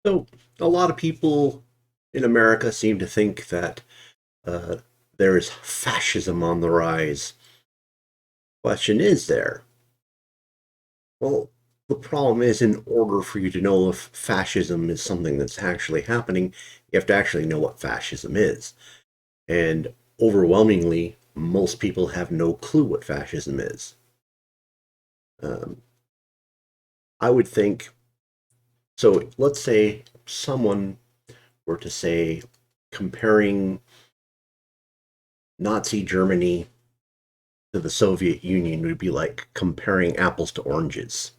So, a lot of people in America seem to think that uh, there is fascism on the rise. Question is there? Well, the problem is, in order for you to know if fascism is something that's actually happening, you have to actually know what fascism is. And overwhelmingly, most people have no clue what fascism is. Um, I would think so. Let's say someone were to say, comparing Nazi Germany to the Soviet Union would be like comparing apples to oranges.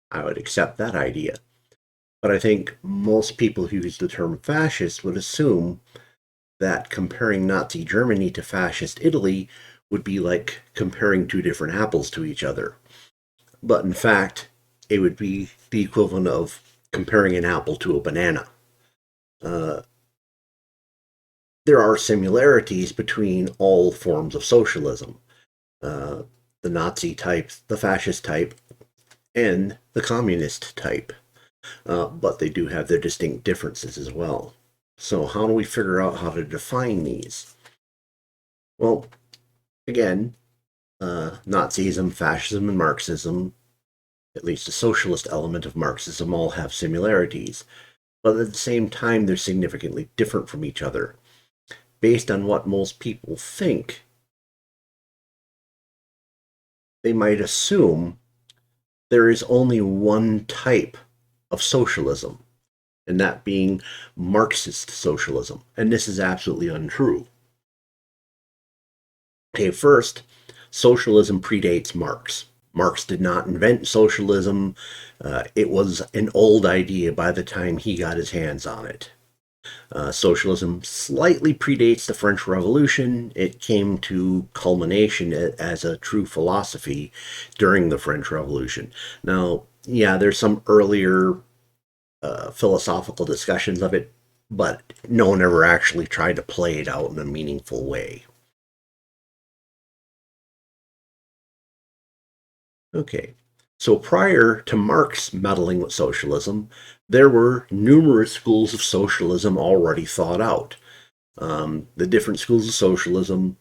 I would accept that idea. But I think most people who use the term fascist would assume that comparing Nazi Germany to fascist Italy would be like comparing two different apples to each other. But in fact, it would be the equivalent of comparing an apple to a banana. Uh, there are similarities between all forms of socialism. Uh, the Nazi type, the fascist type, and the communist type. But they do have their distinct differences as well. So, how do we figure out how to define these? Well, again, Nazism, fascism, and Marxism, at least the socialist element of Marxism, all have similarities. But at the same time, they're significantly different from each other. Based on what most people think, they might assume there is only one type of socialism, and that being Marxist socialism. And this is absolutely untrue. Okay, first, socialism predates Marx. Marx did not invent socialism. It was an old idea by the time he got his hands on it. Socialism slightly predates the French Revolution. It came to culmination as a true philosophy during the French Revolution. Now, yeah, there's some earlier philosophical discussions of it, but no one ever actually tried to play it out in a meaningful way. Okay, so prior to Marx meddling with socialism, there were numerous schools of socialism already thought out. The different schools of socialism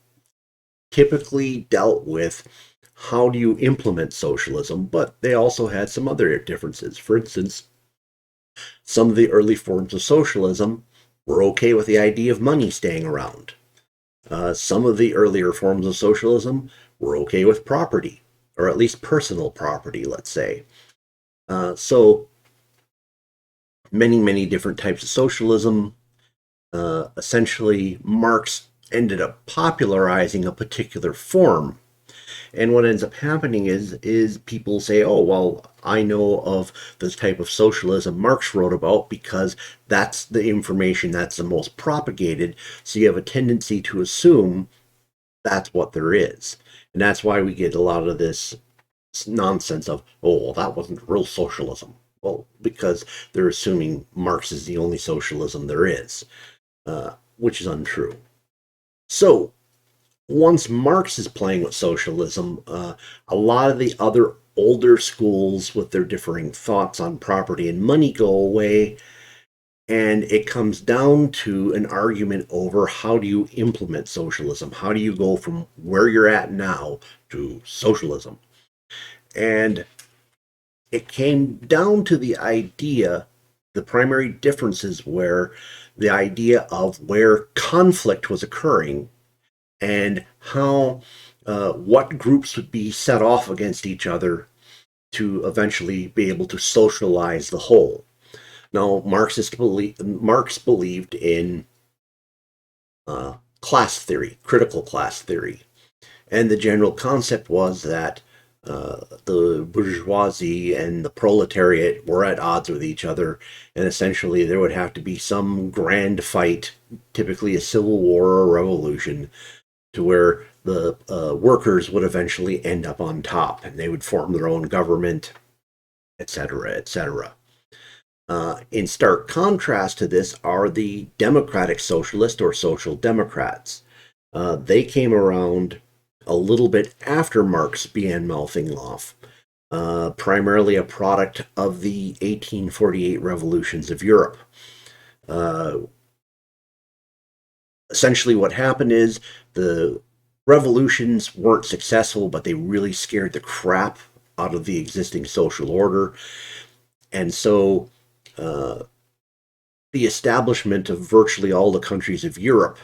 typically dealt with how do you implement socialism, but they also had some other differences. For instance, some of the early forms of socialism were okay with the idea of money staying around. Some of the earlier forms of socialism were okay with property, or at least personal property, let's say. So many different types of socialism. Essentially, Marx ended up popularizing a particular form. And what ends up happening is people say, "Oh, well, I know of this type of socialism Marx wrote about because that's the information that's the most propagated." So you have a tendency to assume that's what there is, and that's why we get a lot of this nonsense of, "Oh, well, that wasn't real socialism." Well, because they're assuming Marx is the only socialism there is, which is untrue. So once Marx is playing with socialism, a lot of the other older schools with their differing thoughts on property and money go away, and it comes down to an argument over how do you implement socialism? How do you go from where you're at now to socialism? And it came down to the primary differences where the idea of where conflict was occurring and how what groups would be set off against each other to eventually be able to socialize the whole. Now, Marx believed in class theory, critical class theory, and the general concept was that the bourgeoisie and the proletariat were at odds with each other, and essentially there would have to be some grand fight, typically a civil war or a revolution, to where the workers would eventually end up on top and they would form their own government, etc., etc. In stark contrast to this are the democratic socialist or social democrats. They came around a little bit after Marx began mouthing off. primarily a product of the 1848 revolutions of Europe. Uh, Essentially, what happened is the revolutions weren't successful, but they really scared the crap out of the existing social order. And so uh, the establishment of virtually all the countries of Europe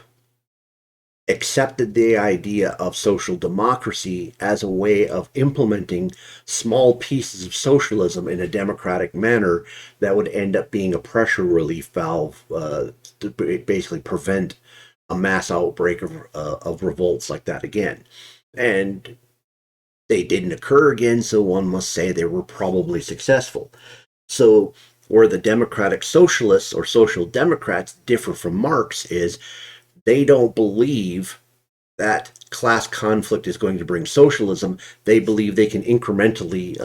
accepted the idea of social democracy as a way of implementing small pieces of socialism in a democratic manner that would end up being a pressure relief valve to basically prevent a mass outbreak of revolts like that again. And they didn't occur again, so one must say they were probably successful. So, where the democratic socialists or social democrats differ from Marx is they don't believe that class conflict is going to bring socialism. They believe they can incrementally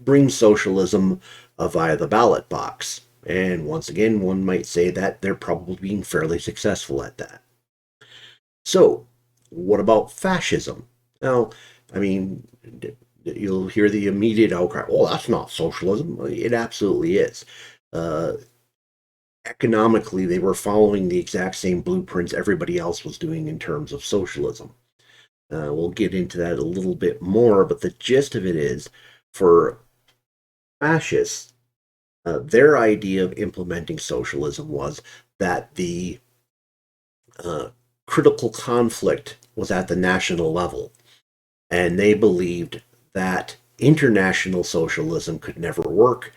bring socialism via the ballot box. And once again, one might say that they're probably being fairly successful at that. So, what about fascism? Now, I mean, you'll hear the immediate outcry, oh, that's not socialism. It absolutely is. Uh, Economically, they were following the exact same blueprints everybody else was doing in terms of socialism. We'll get into that a little bit more, but the gist of it is for fascists, their idea of implementing socialism was that the uh, critical conflict was at the national level, and they believed that international socialism could never work.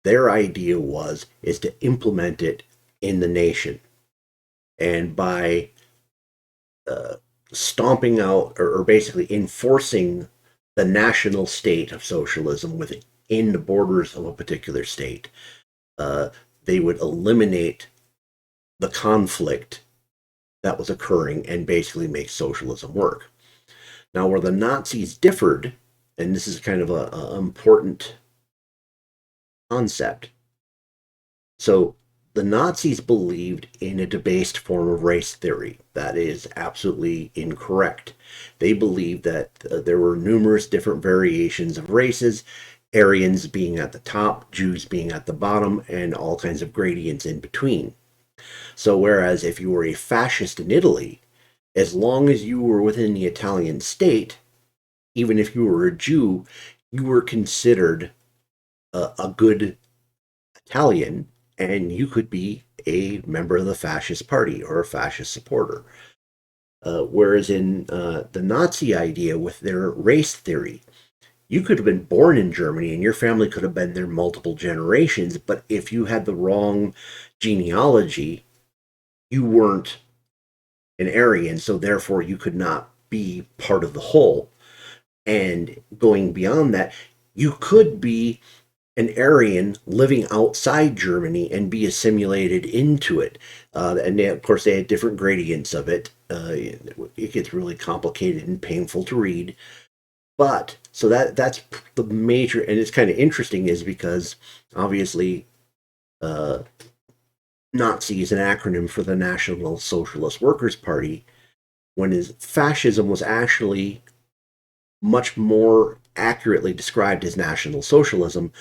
Their idea was is to implement it in the nation, and by uh, stomping out or basically enforcing the national state of socialism within the borders of a particular state, uh, they would eliminate the conflict that was occurring and basically make socialism work. Now, where the Nazis differed, and this is kind of a important concept. So, the Nazis believed in a debased form of race theory. That is absolutely incorrect. They believed that there were numerous different variations of races, Aryans being at the top, Jews being at the bottom, and all kinds of gradients in between. So, whereas if you were a fascist in Italy, as long as you were within the Italian state, even if you were a Jew, you were considered a good Italian, and you could be a member of the fascist party or a fascist supporter. Whereas in the Nazi idea with their race theory, you could have been born in Germany and your family could have been there multiple generations, but if you had the wrong genealogy, you weren't an Aryan, so therefore you could not be part of the whole. And going beyond that, you could be an Aryan living outside Germany and be assimilated into it. And they, of course, they had different gradients of it. It gets really complicated and painful to read. But so that's the major, and it's kind of interesting, is because obviously uh, Nazi is an acronym for the National Socialist Workers Party, when his fascism was actually much more accurately described as National Socialism,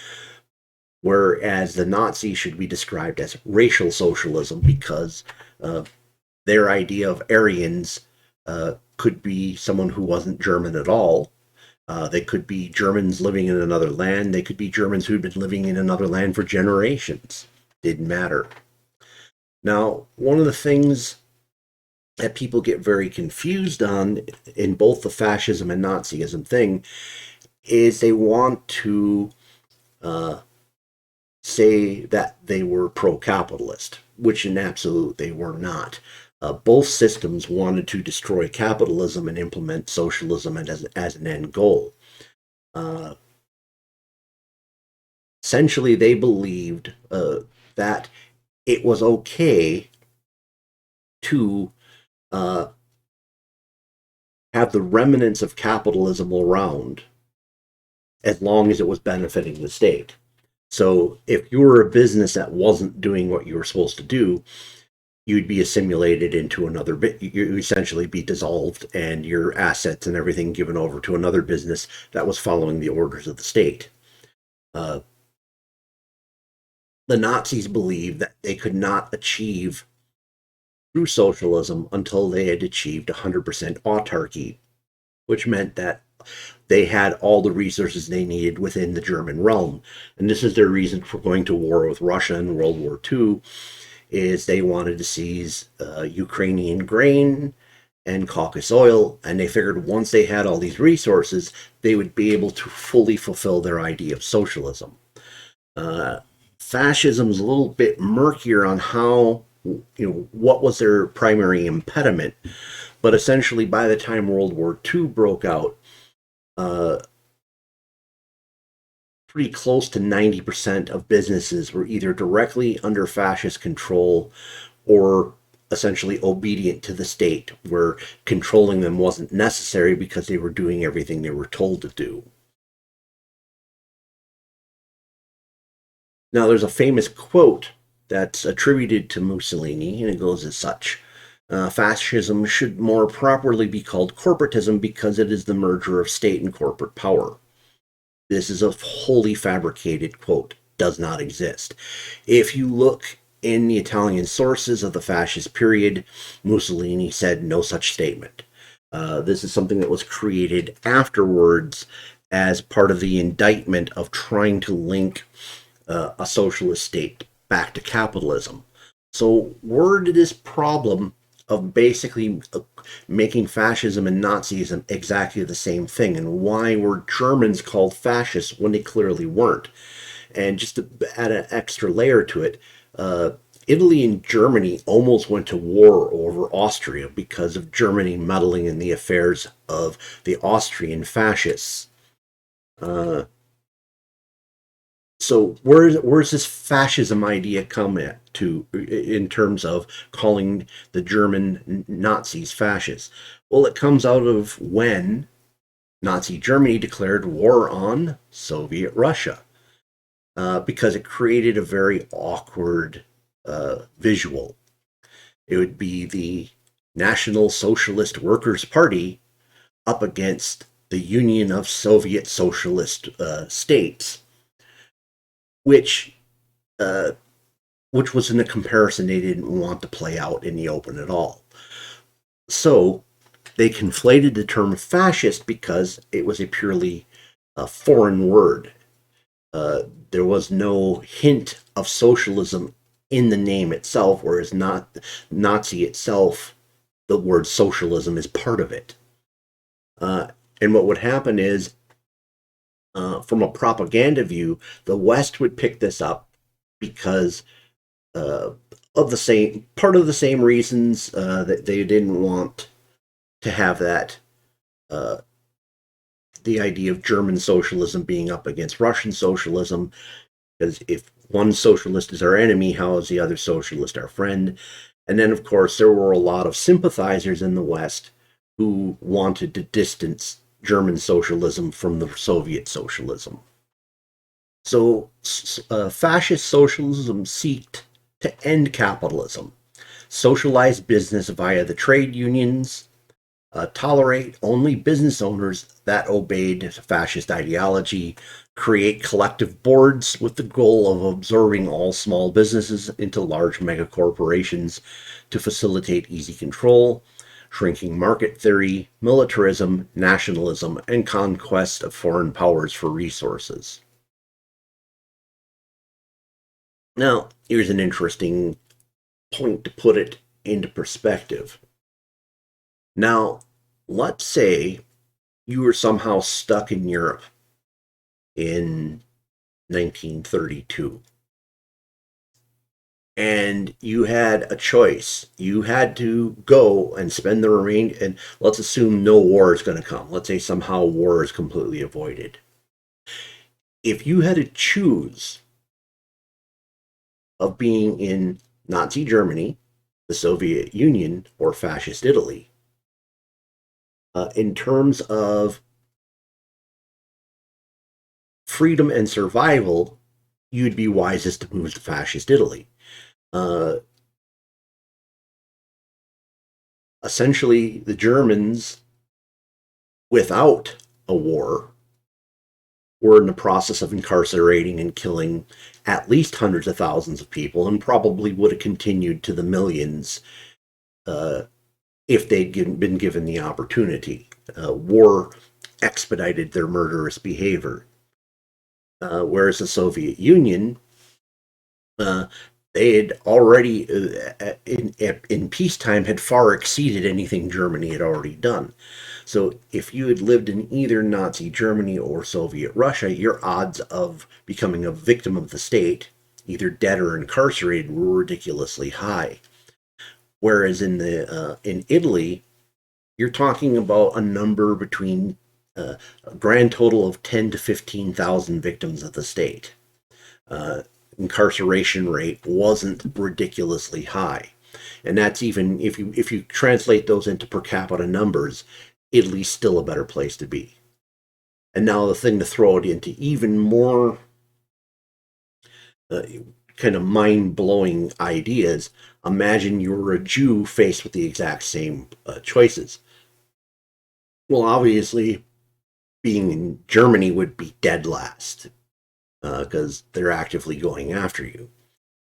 whereas the Nazis should be described as racial socialism because uh, their idea of Aryans could be someone who wasn't German at all. They could be Germans living in another land. They could be Germans who'd been living in another land for generations. Didn't matter. Now, one of the things that people get very confused on in both the fascism and Nazism thing is they want to uh, say that they were pro-capitalist, which in absolute they were not. Both systems wanted to destroy capitalism and implement socialism as an end goal. Uh, Essentially, they believed that it was okay to uh, have the remnants of capitalism around as long as it was benefiting the state. So if you were a business that wasn't doing what you were supposed to do, you'd be assimilated into another bit. You essentially be dissolved, and your assets and everything given over to another business that was following the orders of the state. Uh, the Nazis believed that they could not achieve through socialism until they had achieved 100% autarky, which meant that they had all the resources they needed within the German realm. And this is their reason for going to war with Russia in World War II, is they wanted to seize Ukrainian grain and Caucasus oil, and they figured once they had all these resources, they would be able to fully fulfill their idea of socialism. Uh, Fascism is a little bit murkier on how, what was their primary impediment, but essentially by the time World War II broke out, uh, pretty close to 90% of businesses were either directly under fascist control or essentially obedient to the state, where controlling them wasn't necessary because they were doing everything they were told to do. Now, there's a famous quote that's attributed to Mussolini, and it goes as such: Fascism should more properly be called corporatism because it is the merger of state and corporate power. This is a wholly fabricated quote, does not exist. If you look in the Italian sources of the fascist period, Mussolini said no such statement. This is something that was created afterwards as part of the indictment of trying to link a socialist state back to capitalism. So, where did this problem of basically making fascism and Nazism exactly the same thing, and why were Germans called fascists when they clearly weren't? And just to add an extra layer to it, Italy and Germany almost went to war over Austria because of Germany meddling in the affairs of the Austrian fascists. Uh, so where's this fascism idea come at to in terms of calling the German Nazis fascists? Well, it comes out of when Nazi Germany declared war on Soviet Russia, because it created a very awkward visual. It would be the National Socialist Workers' Party up against the Union of Soviet Socialist States, which uh, which was in a comparison they didn't want to play out in the open at all. So they conflated the term fascist because it was a purely foreign word. There was no hint of socialism in the name itself, whereas not Nazi itself, the word socialism is part of it. Uh, and what would happen is, from a propaganda view, the West would pick this up because uh, of the same part of the same reasons that they didn't want to have that uh, the idea of German socialism being up against Russian socialism, because if one socialist is our enemy, how is the other socialist our friend? And then, of course, there were a lot of sympathizers in the West who wanted to distance German socialism from the Soviet socialism. So, fascist socialism sought to end capitalism, socialize business via the trade unions, tolerate only business owners that obeyed fascist ideology, create collective boards with the goal of absorbing all small businesses into large megacorporations to facilitate easy control, shrinking market theory, militarism, nationalism, and conquest of foreign powers for resources. Now, here's an interesting point to put it into perspective. Now, let's say you were somehow stuck in Europe in 1932 and you had a choice. You had to go and spend the remaining, and let's assume no war is going to come. Let's say somehow war is completely avoided. If you had to choose of being in Nazi Germany, the Soviet Union, or fascist Italy, in terms of freedom and survival, you'd be wisest to move to fascist Italy. Uh, Essentially, the Germans, without a war, were in the process of incarcerating and killing at least hundreds of thousands of people, and probably would have continued to the millions uh, if they'd been given the opportunity. War expedited their murderous behavior. Whereas the Soviet Union, uh, they had already, in peacetime, had far exceeded anything Germany had already done. So if you had lived in either Nazi Germany or Soviet Russia, your odds of becoming a victim of the state, either dead or incarcerated, were ridiculously high. Whereas in Italy, you're talking about a number between a grand total of 10 to 15,000 victims of the state. Uh, Incarceration rate wasn't ridiculously high, and that's even if you translate those into per capita numbers, Italy's still a better place to be. And now the thing to throw it into even more uh, kind of mind blowing ideas. Imagine you were a Jew faced with the exact same choices. Well, obviously, being in Germany would be dead last because they're actively going after you.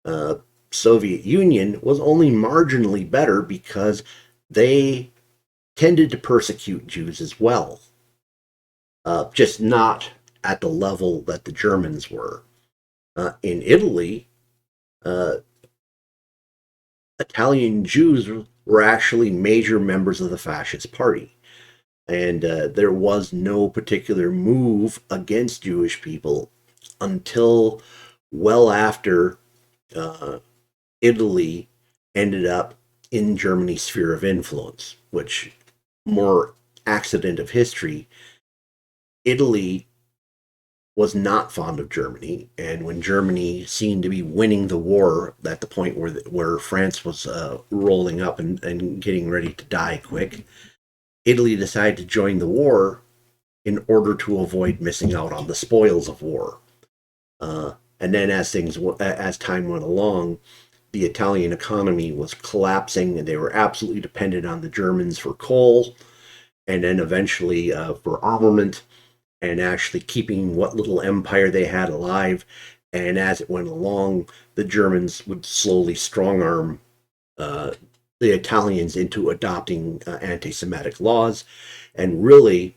Uh, Soviet Union was only marginally better because they tended to persecute Jews as well, just not at the level that the Germans were. In Italy, uh, Italian Jews were actually major members of the Fascist Party. And there was no particular move against Jewish people until well after uh, Italy ended up in Germany's sphere of influence, which, more accident of history, Italy was not fond of Germany, and when Germany seemed to be winning the war at the point where France was rolling up and getting ready to die quick, Italy decided to join the war in order to avoid missing out on the spoils of war. And then as time went along, the Italian economy was collapsing, and they were absolutely dependent on the Germans for coal, and then eventually for armament, and actually keeping what little empire they had alive. And as it went along, the Germans would slowly strong arm uh, the Italians into adopting anti Semitic laws. And really,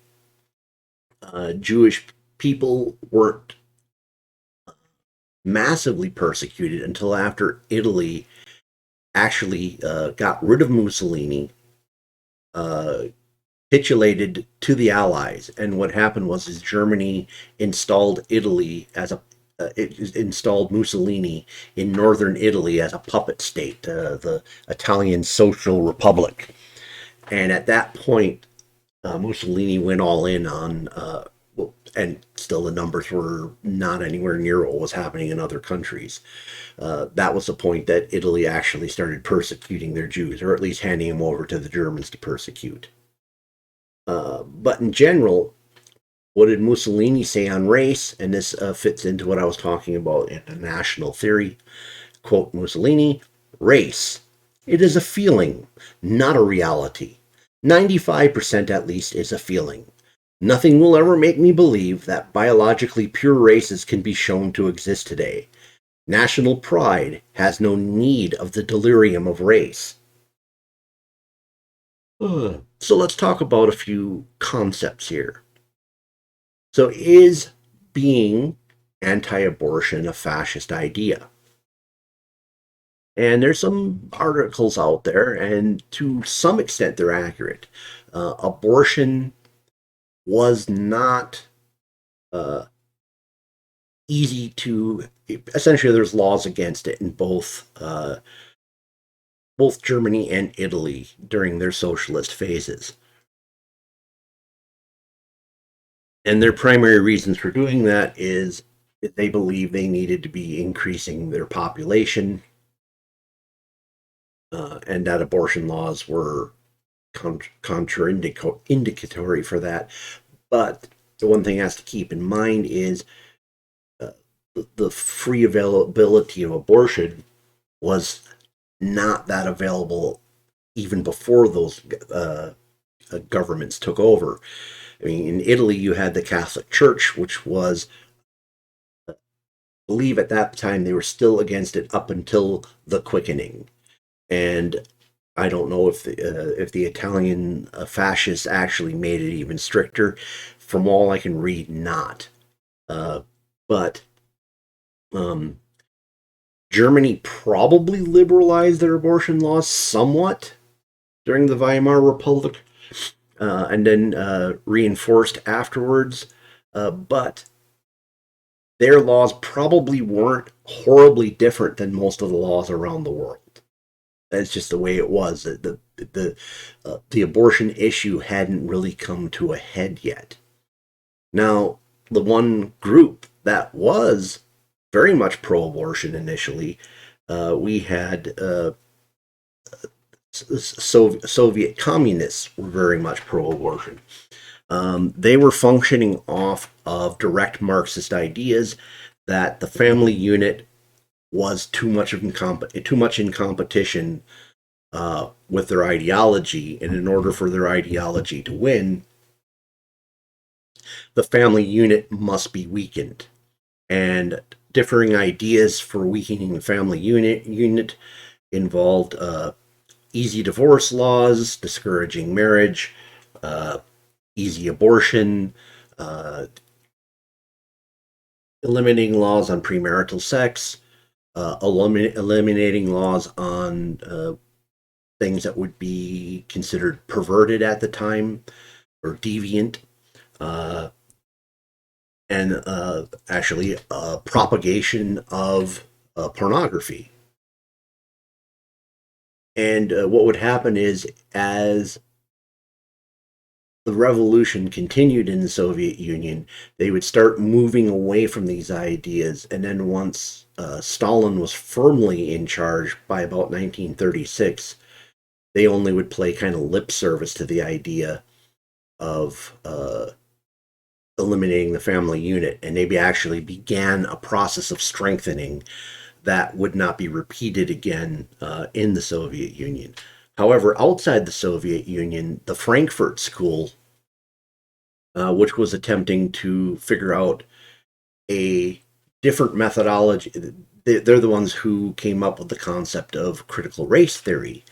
Jewish people weren't massively persecuted until after Italy actually got rid of Mussolini, uh, capitulated to the Allies, and what happened was is Germany installed Italy as a it installed Mussolini in northern Italy as a puppet state, the Italian Social Republic. And at that point, Mussolini went all in on, well, and still the numbers were not anywhere near what was happening in other countries. That was the point that Italy actually started persecuting their Jews, or at least handing them over to the Germans to persecute. But in general, what did Mussolini say on race? And this fits into what I was talking about in the national theory. Quote Mussolini: race. It is a feeling, not a reality. 95% at least is a feeling. Nothing will ever make me believe that biologically pure races can be shown to exist today. National pride has no need of the delirium of race. So let's talk about a few concepts here. So, is being anti abortion a fascist idea? And there's some articles out there, and to some extent, they're accurate. Abortion was not uh, easy to. Essentially, there's laws against it in both Germany and Italy during their socialist phases. And their primary reasons for doing that is that they believe they needed to be increasing their population, and that abortion laws were contraindicatory for that. But the one thing has to keep in mind is uh, the free availability of abortion was not that available even before those governments took over. I mean, in Italy, you had the Catholic Church, which was, I believe at that time, they were still against it up until the quickening. And I don't know if the Italian fascists actually made it even stricter. From all I can read, not. Uh, but um, Germany probably liberalized their abortion laws somewhat during the Weimar Republic, and then reinforced afterwards. But their laws probably weren't horribly different than most of the laws around the world. That's just the way it was. The abortion issue hadn't really come to a head yet. Now, the one group that was very much pro-abortion initially, we had Soviet communists were very much pro-abortion. They were functioning off of direct Marxist ideas that the family unit was too much in competition with their ideology, and in order for their ideology to win, the family unit must be weakened. And differing ideas for weakening the family unit involved easy divorce laws, discouraging marriage, uh, easy abortion, uh, eliminating laws on premarital sex, eliminating laws on things that would be considered perverted at the time or deviant, uh, and actually propagation of pornography. And what would happen is, as the revolution continued in the Soviet Union, they would start moving away from these ideas. And then once Stalin was firmly in charge by about 1936, they only would play kind of lip service to the idea of eliminating the family unit. And they actually began a process of strengthening that would not be repeated again in the Soviet Union. However, outside the Soviet Union, the Frankfurt School, which was attempting to figure out a different methodology, they're the ones who came up with the concept of critical race theory.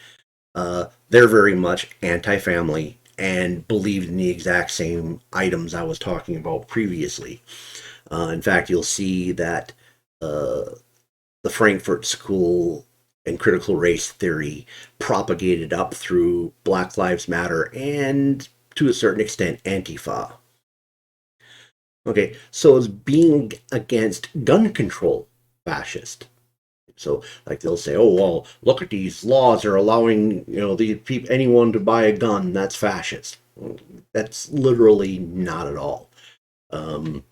They're very much anti family and believed in the exact same items I was talking about previously. In fact, you'll see that uh, the Frankfurt School and critical race theory propagated up through Black Lives Matter and, to a certain extent, Antifa. Okay, so is being against gun control fascist? So, like, they'll say, "Oh well, look at these laws are allowing the people anyone to buy a gun. That's fascist." That's literally not at all. Um,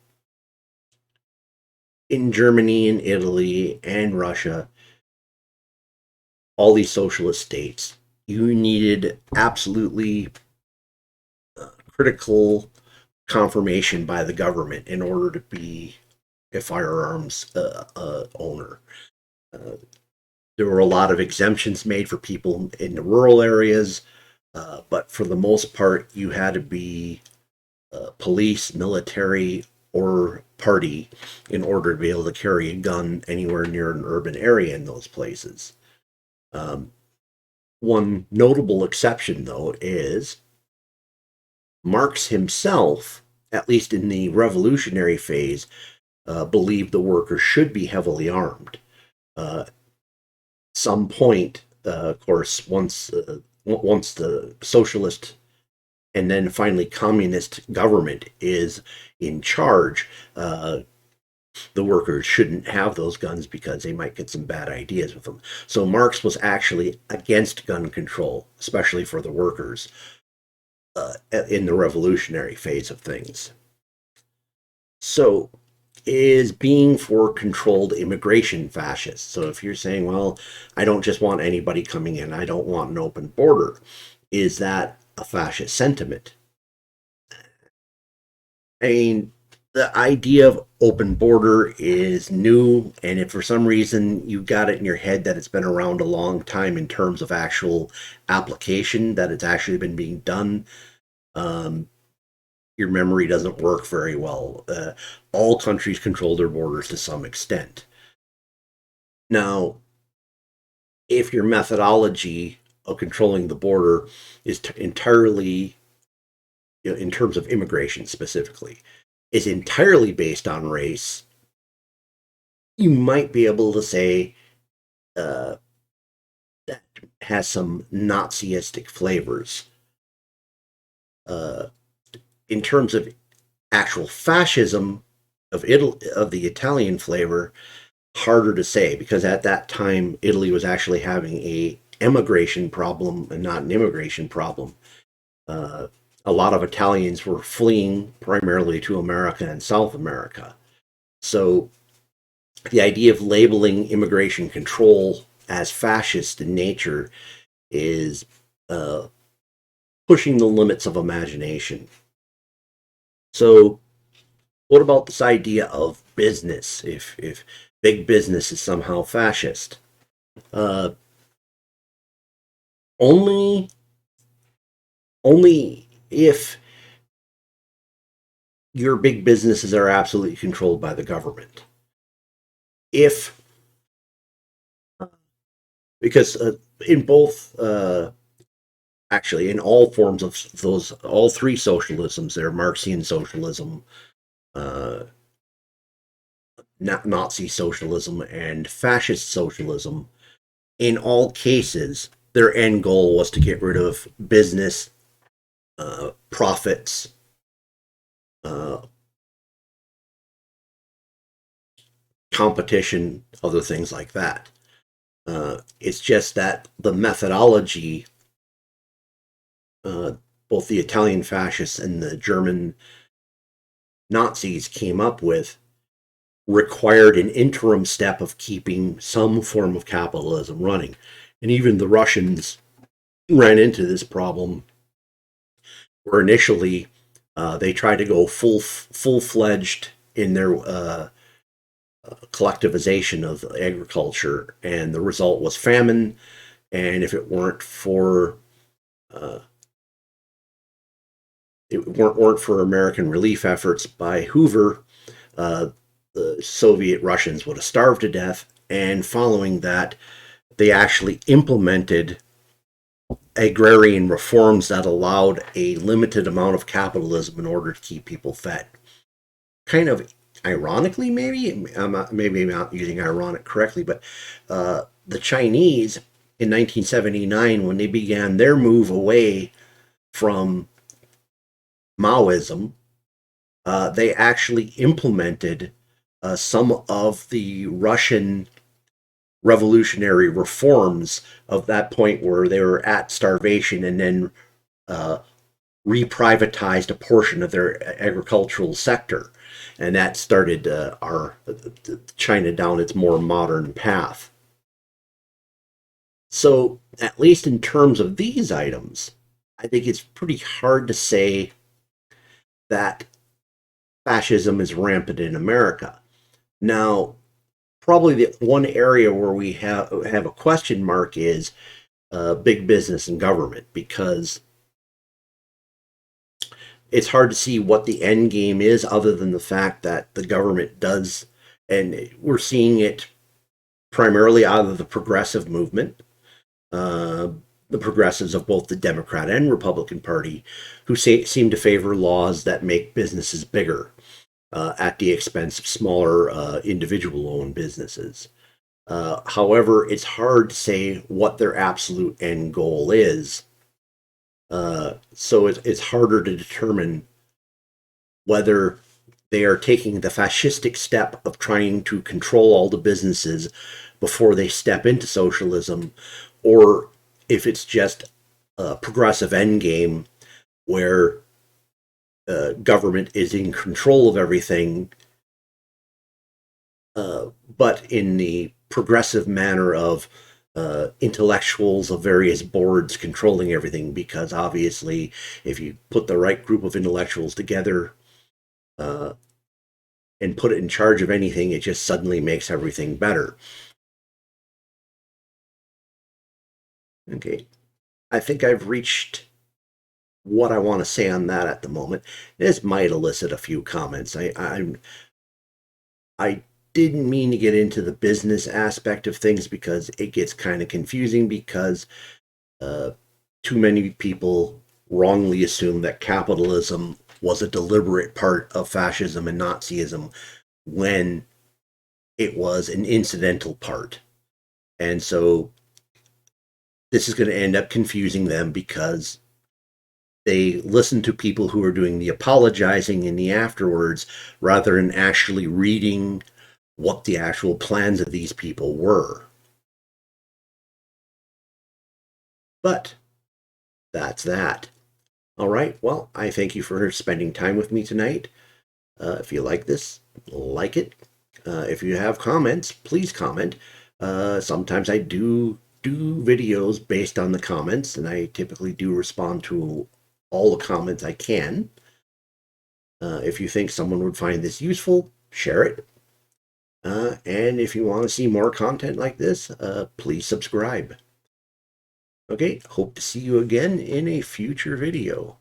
in Germany and Italy and Russia, all these socialist states, you needed absolutely critical confirmation by the government in order to be a firearms owner. Uh, there were a lot of exemptions made for people in the rural areas, but for the most part, you had to be police, military, or party in order to be able to carry a gun anywhere near an urban area in those places. Um, One notable exception, though, is Marx himself, at least in the revolutionary phase, believed the workers should be heavily armed. Uh, some point, of course, once the socialist and then finally communist government is in charge, the workers shouldn't have those guns because they might get some bad ideas with them. So Marx was actually against gun control, especially for the workers, in the revolutionary phase of things. So is being for controlled immigration fascist? So if you're saying, well, I don't just want anybody coming in, I don't want an open border, is that a fascist sentiment? I mean, The idea of open border is new, and if for some reason you got it in your head that it's been around a long time in terms of actual application, that it's actually been being done, um, your memory doesn't work very well. All countries control their borders to some extent. Now, if your methodology of controlling the border is entirely, in terms of immigration specifically, is entirely based on race, you might be able to say uh, that has some Naziistic flavors. Uh, in terms of actual fascism of the Italian flavor, harder to say because at that time Italy was actually having a emigration problem and not an immigration problem. Uh, a lot of Italians were fleeing primarily to America and South America. So the idea of labeling immigration control as fascist in nature is uh, pushing the limits of imagination. So, what about this idea of business? If big business is somehow fascist, uh, only only if your big businesses are absolutely controlled by the government. If because in both actually in all forms of those all three socialisms, there Marxian socialism, uh, Nazi socialism, and fascist socialism. In all cases, their end goal was to get rid of business, profits, uh, competition, other things like that. It's just that the methodology, uh, both the Italian fascists and the German Nazis came up with, required an interim step of keeping some form of capitalism running. And even the Russians ran into this problem where initially they tried to go full fledged in their collectivization of agriculture, and the result was famine. And if uh, it weren't for American relief efforts by Hoover, uh, the Soviet Russians would have starved to death. And following that, they actually implemented agrarian reforms that allowed a limited amount of capitalism in order to keep people fed. Kind of ironically, maybe I'm not using ironic correctly, but the Chinese in 1979, when they began their move away from Maoism, they actually implemented some of the Russian revolutionary reforms of that point where they were at starvation and then uh, reprivatized a portion of their agricultural sector. And that started our China down its more modern path. So, at least in terms of these items, I think it's pretty hard to say that fascism is rampant in America. Now, probably the one area where we have a question mark is big business and government, because it's hard to see what the end game is other than the fact that the government does, and we're seeing it primarily out of the progressive movement, uh, the progressives of both the Democrat and Republican Party, who seem to favor laws that make businesses bigger at the expense of smaller individual owned businesses. However, it's hard to say what their absolute end goal is. So it's harder to determine whether they are taking the fascistic step of trying to control all the businesses before they step into socialism, or if it's just a progressive endgame where government is in control of everything, but in the progressive manner of intellectuals of various boards controlling everything, because obviously if you put the right group of intellectuals together, uh, and put it in charge of anything, it just suddenly makes everything better. Okay, I think I've reached what I want to say on that at the moment. This might elicit a few comments. I didn't mean to get into the business aspect of things because it gets kind of confusing because uh, too many people wrongly assume that capitalism was a deliberate part of fascism and Nazism when it was an incidental part. And so this is going to end up confusing them because they listen to people who are doing the apologizing in the afterwards rather than actually reading what the actual plans of these people were. But that's that. All right. Well, I thank you for spending time with me tonight. If you like it. If you have comments, please comment. Sometimes I do videos based on the comments, and I typically do respond to all the comments I can. If you think someone would find this useful, share it. And if you want to see more content like this, please subscribe. Okay, hope to see you again in a future video.